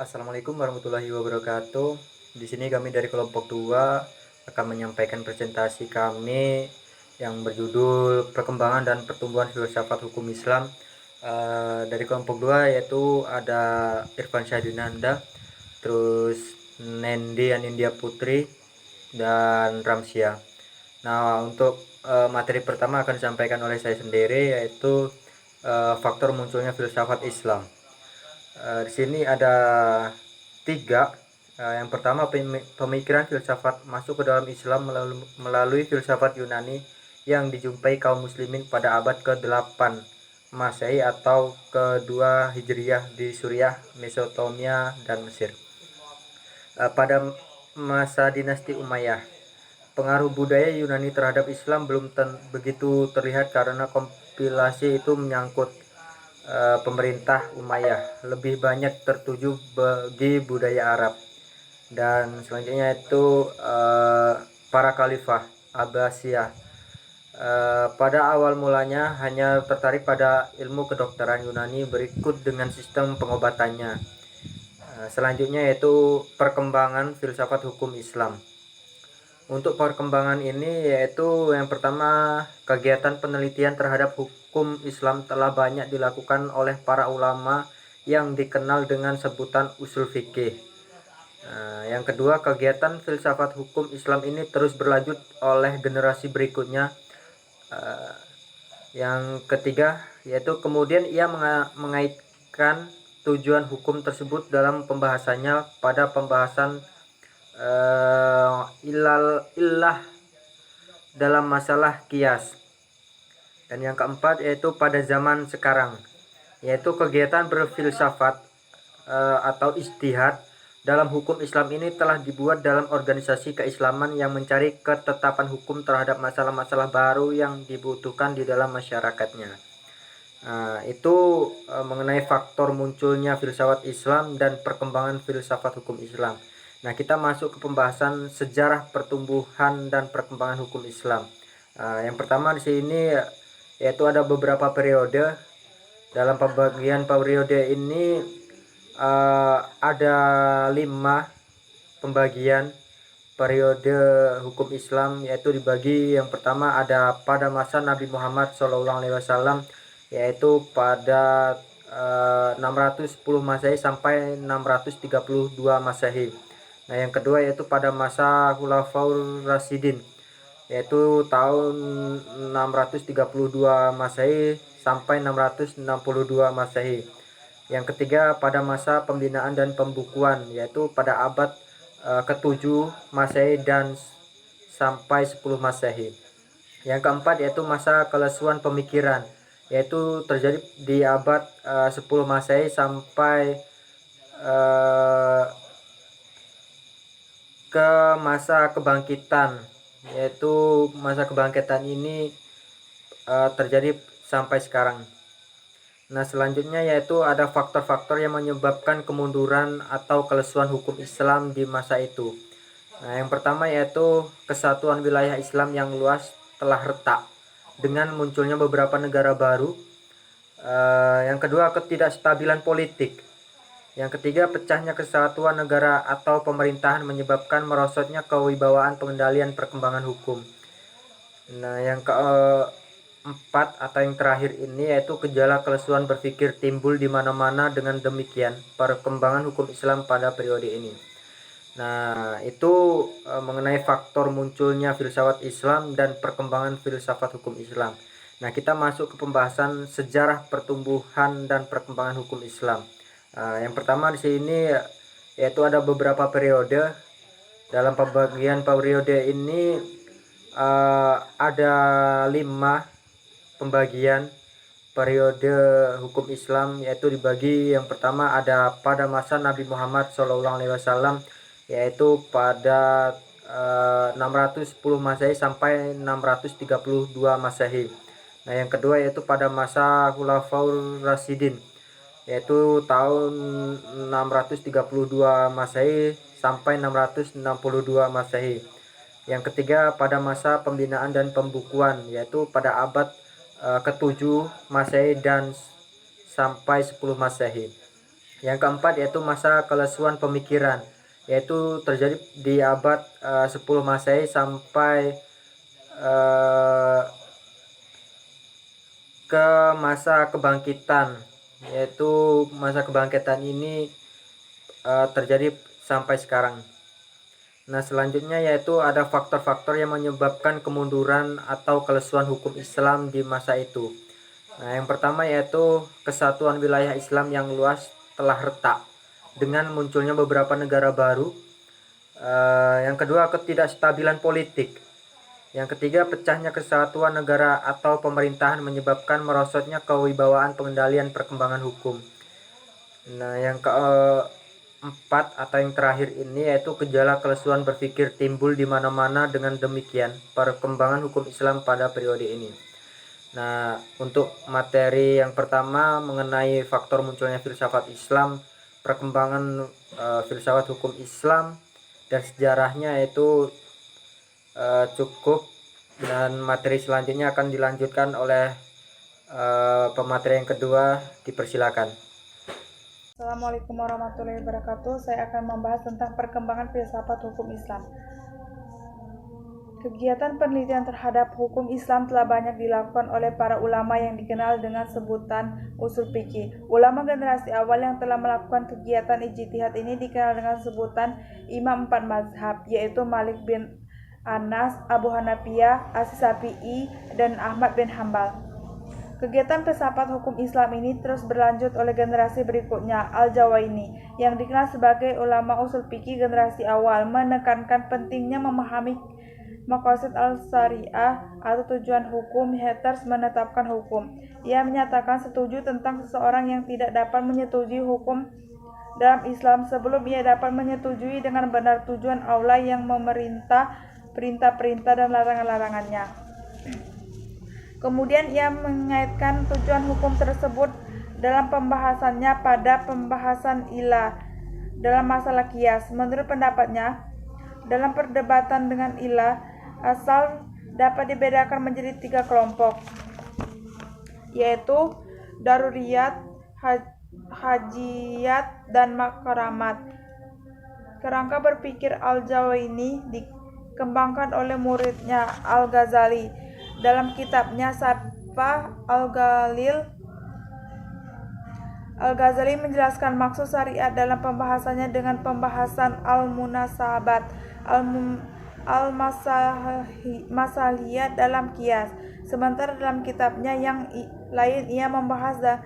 Assalamualaikum warahmatullahi wabarakatuh. Di sini kami dari kelompok 2 akan menyampaikan presentasi kami yang berjudul Perkembangan dan Pertumbuhan Filsafat Hukum Islam. Dari kelompok 2 yaitu ada Irfan Syahidinanda, terus Nendi Anindya Putri, dan Ramsia. Nah, untuk materi pertama akan disampaikan oleh saya sendiri, yaitu faktor munculnya filsafat Islam. Di sini ada tiga. Yang pertama, pemikiran filsafat masuk ke dalam Islam melalui filsafat Yunani yang dijumpai kaum muslimin pada abad ke-8 Masehi atau ke-2 Hijriyah di Suriah, Mesopotamia, dan Mesir. Pada masa dinasti Umayyah, pengaruh budaya Yunani terhadap Islam belum begitu terlihat karena kompilasi itu menyangkut pemerintah Umayyah, lebih banyak tertuju bagi budaya Arab. Dan selanjutnya itu para khalifah Abbasiyah. Pada awal mulanya hanya tertarik pada ilmu kedokteran Yunani berikut dengan sistem pengobatannya. Selanjutnya yaitu perkembangan filsafat hukum Islam. Untuk perkembangan ini yaitu yang pertama, kegiatan penelitian terhadap hukum Islam telah banyak dilakukan oleh para ulama yang dikenal dengan sebutan usul fikih. Yang kedua, kegiatan filsafat hukum Islam ini terus berlanjut oleh generasi berikutnya. Yang ketiga, yaitu kemudian ia mengaitkan tujuan hukum tersebut dalam pembahasannya pada pembahasan ilah dalam masalah kias. Dan yang keempat yaitu pada zaman sekarang, yaitu kegiatan berfilsafat atau ijtihad dalam hukum Islam ini telah dibuat dalam organisasi keislaman yang mencari ketetapan hukum terhadap masalah-masalah baru yang dibutuhkan di dalam masyarakatnya. Itu mengenai faktor munculnya filsafat Islam dan perkembangan filsafat hukum Islam. Nah, kita masuk ke pembahasan sejarah pertumbuhan dan perkembangan hukum Islam. Yang pertama di sini yaitu ada beberapa periode. Dalam pembagian periode ini ada 5 pembagian periode hukum Islam, yaitu dibagi. Yang pertama ada pada masa Nabi Muhammad SAW, yaitu pada 610 Masehi sampai 632 Masehi. Nah, yang kedua yaitu pada masa Khulafaur Rasyidin, yaitu tahun 632 Masehi sampai 662 Masehi. Yang ketiga pada masa pembinaan dan pembukuan, yaitu pada abad ke-7 Masehi dan sampai 10 Masehi. Yang keempat yaitu masa kelesuan pemikiran, yaitu terjadi di abad 10 Masehi sampai ke masa kebangkitan, yaitu masa kebangkitan ini terjadi sampai sekarang. Nah, selanjutnya yaitu ada faktor-faktor yang menyebabkan kemunduran atau kelesuan hukum Islam di masa itu. Nah, yang pertama yaitu kesatuan wilayah Islam yang luas telah retak dengan munculnya beberapa negara baru. Yang kedua, ketidakstabilan politik. Yang ketiga, pecahnya kesatuan negara atau pemerintahan menyebabkan merosotnya kewibawaan pengendalian perkembangan hukum. Nah, yang keempat atau yang terakhir ini yaitu gejala kelesuan berpikir timbul di mana-mana. Dengan demikian, perkembangan hukum Islam pada periode ini. Nah, itu mengenai faktor munculnya filsafat Islam dan perkembangan filsafat hukum Islam. Nah, kita masuk ke pembahasan sejarah pertumbuhan dan perkembangan hukum Islam. Yang pertama di sini yaitu ada beberapa periode. Dalam pembagian periode ini ada 5 pembagian periode hukum Islam, yaitu dibagi. Yang pertama ada pada masa Nabi Muhammad SAW, yaitu pada 610 Masehi sampai 632 Masehi. Nah, yang kedua yaitu pada masa Khulafaur Rasyidin, yaitu tahun 632 Masehi sampai 662 Masehi. Yang ketiga pada masa pembinaan dan pembukuan, yaitu pada abad ke-7 Masehi dan sampai 10 Masehi. Yang keempat yaitu masa kelesuan pemikiran, yaitu terjadi di abad 10 Masehi sampai ke masa kebangkitan, yaitu masa kebangkitan ini terjadi sampai sekarang. Nah, selanjutnya yaitu ada faktor-faktor yang menyebabkan kemunduran atau kelesuan hukum Islam di masa itu. Nah, yang pertama yaitu kesatuan wilayah Islam yang luas telah retak dengan munculnya beberapa negara baru. Yang kedua, ketidakstabilan politik. Yang ketiga, pecahnya kesatuan negara atau pemerintahan menyebabkan merosotnya kewibawaan pengendalian perkembangan hukum. Nah, yang keempat atau yang terakhir ini yaitu gejala kelesuan berpikir timbul di mana-mana. Dengan demikian, perkembangan hukum Islam pada periode ini. Nah, untuk materi yang pertama mengenai faktor munculnya filsafat Islam, perkembangan filsafat hukum Islam dan sejarahnya itu cukup, dan materi selanjutnya akan dilanjutkan oleh pemateri yang kedua. Dipersilakan. Assalamualaikum warahmatullahi wabarakatuh. Saya akan membahas tentang perkembangan filsafat hukum Islam. Kegiatan penelitian terhadap hukum Islam telah banyak dilakukan oleh para ulama yang dikenal dengan sebutan usul fikih. Ulama generasi awal yang telah melakukan kegiatan ijtihad ini dikenal dengan sebutan Imam 4 mazhab, yaitu Malik bin Anas, Abu Hanafiyah, As-Syafi'i, dan Ahmad bin Hambal. Kegiatan filsafat hukum Islam ini terus berlanjut oleh generasi berikutnya. Al-Jawaini, yang dikenal sebagai ulama usul fikih generasi awal, menekankan pentingnya memahami maqasid al-syariah atau tujuan hukum. Heters menetapkan hukum. Ia menyatakan setuju tentang seseorang yang tidak dapat menyetujui hukum dalam Islam sebelum ia dapat menyetujui dengan benar tujuan Allah yang memerintah, perintah-perintah dan larangan-larangannya. Kemudian ia mengaitkan tujuan hukum tersebut dalam pembahasannya pada pembahasan ilah dalam masalah qiyas. Menurut pendapatnya, dalam perdebatan dengan ilah, asal dapat dibedakan menjadi 3 kelompok, yaitu daruriyat, hajiyat, dan makaramat. Kerangka berpikir Al-Jawaini dikembangkan oleh muridnya Al-Ghazali dalam kitabnya Safa Al-Ghalil. Al-Ghazali menjelaskan maksud syariat dalam pembahasannya dengan pembahasan al-munasabat, al-masaliyat dalam qiyas. Sementara dalam kitabnya yang lain ia membahas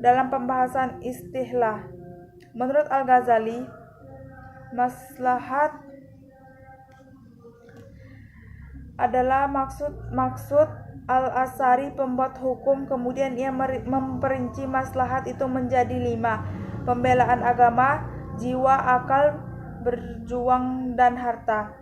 dalam pembahasan istihlah. Menurut Al-Ghazali, maslahat adalah maksud Al-Asari pembuat hukum. Kemudian ia memperinci maslahat itu menjadi 5: pembelaan agama, jiwa, akal, berjuang, dan harta.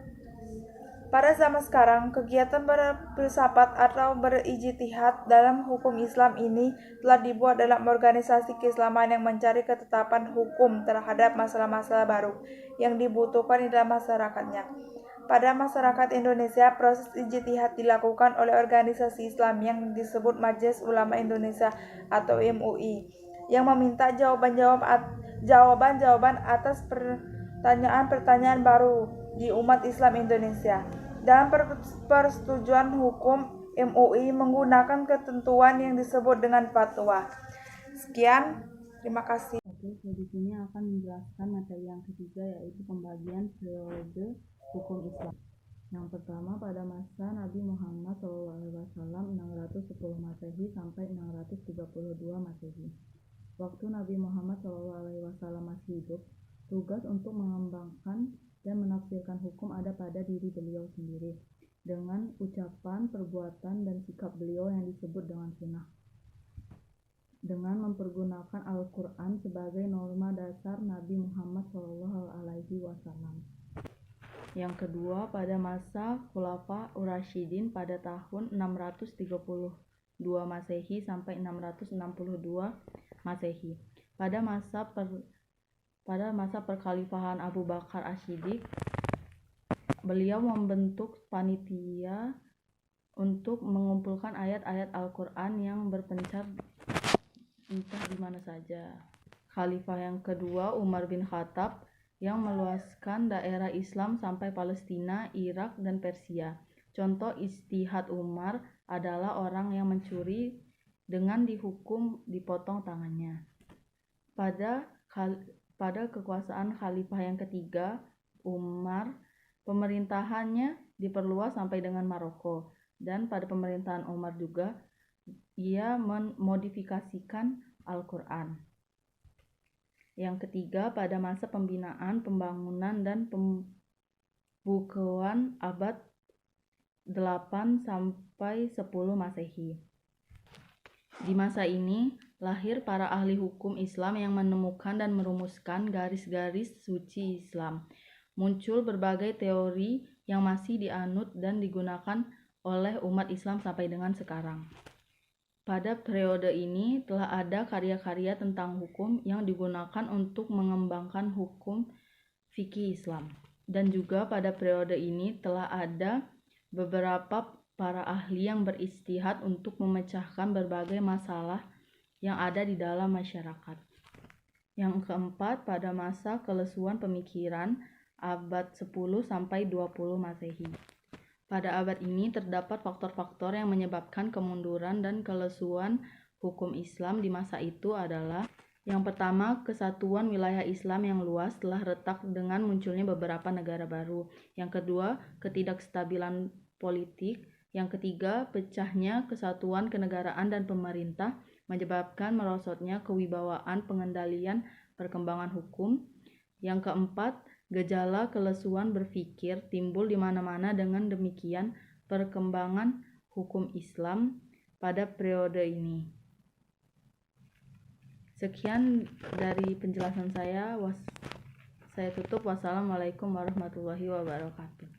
Pada zaman sekarang, kegiatan berfilsafat atau berijtihad dalam hukum Islam ini telah dibuat dalam organisasi keislaman yang mencari ketetapan hukum terhadap masalah-masalah baru yang dibutuhkan di dalam masyarakatnya. Pada masyarakat Indonesia, proses ijtihad dilakukan oleh organisasi Islam yang disebut Majelis Ulama Indonesia atau MUI, yang meminta jawaban-jawaban atas pertanyaan-pertanyaan baru di umat Islam Indonesia. Dalam persetujuan hukum, MUI menggunakan ketentuan yang disebut dengan fatwa. Sekian, terima kasih. Oke, saya di sini akan menjelaskan materi yang ketiga, yaitu pembagian periode hukum Islam. Yang pertama, pada masa Nabi Muhammad SAW 610 Masehi sampai 632 Masehi. Waktu Nabi Muhammad SAW masih hidup, tugas untuk mengembangkan dan menafsirkan hukum ada pada diri beliau sendiri, dengan ucapan, perbuatan, dan sikap beliau yang disebut dengan sunnah, dengan mempergunakan Al-Quran sebagai norma dasar Nabi Muhammad SAW. Yang kedua, pada masa Khulafa Ur-Rasyidin pada tahun 632 Masehi sampai 662 Masehi. Pada masa perkhalifahan Abu Bakar As-Siddiq, beliau membentuk panitia untuk mengumpulkan ayat-ayat Al-Quran yang berpencar entah di mana saja. Khalifah yang kedua, Umar bin Khattab, yang meluaskan daerah Islam sampai Palestina, Irak, dan Persia. Contoh ijtihad Umar adalah orang yang mencuri dengan dihukum dipotong tangannya. Pada kekuasaan Khalifah yang ketiga, Umar, pemerintahannya diperluas sampai dengan Maroko. Dan pada pemerintahan Umar juga, ia memodifikasikan Al-Quran. Yang ketiga, pada masa pembinaan, pembangunan, dan pembukuan abad 8 sampai 10 Masehi. Di masa ini, lahir para ahli hukum Islam yang menemukan dan merumuskan garis-garis suci Islam. Muncul berbagai teori yang masih dianut dan digunakan oleh umat Islam sampai dengan sekarang. Pada periode ini telah ada karya-karya tentang hukum yang digunakan untuk mengembangkan hukum fikih Islam. Dan juga pada periode ini telah ada beberapa para ahli yang berijtihad untuk memecahkan berbagai masalah yang ada di dalam masyarakat. Yang keempat, pada masa kelesuan pemikiran abad 10 sampai 20 Masehi. Pada abad ini terdapat faktor-faktor yang menyebabkan kemunduran dan kelesuan hukum Islam di masa itu adalah: yang pertama, kesatuan wilayah Islam yang luas telah retak dengan munculnya beberapa negara baru. Yang kedua, ketidakstabilan politik. Yang ketiga, pecahnya kesatuan kenegaraan dan pemerintah menyebabkan merosotnya kewibawaan pengendalian perkembangan hukum. Yang keempat, gejala kelesuan berpikir timbul di mana-mana. Dengan demikian, perkembangan hukum Islam pada periode ini. Sekian dari penjelasan saya. Saya tutup. Wassalamualaikum warahmatullahi wabarakatuh.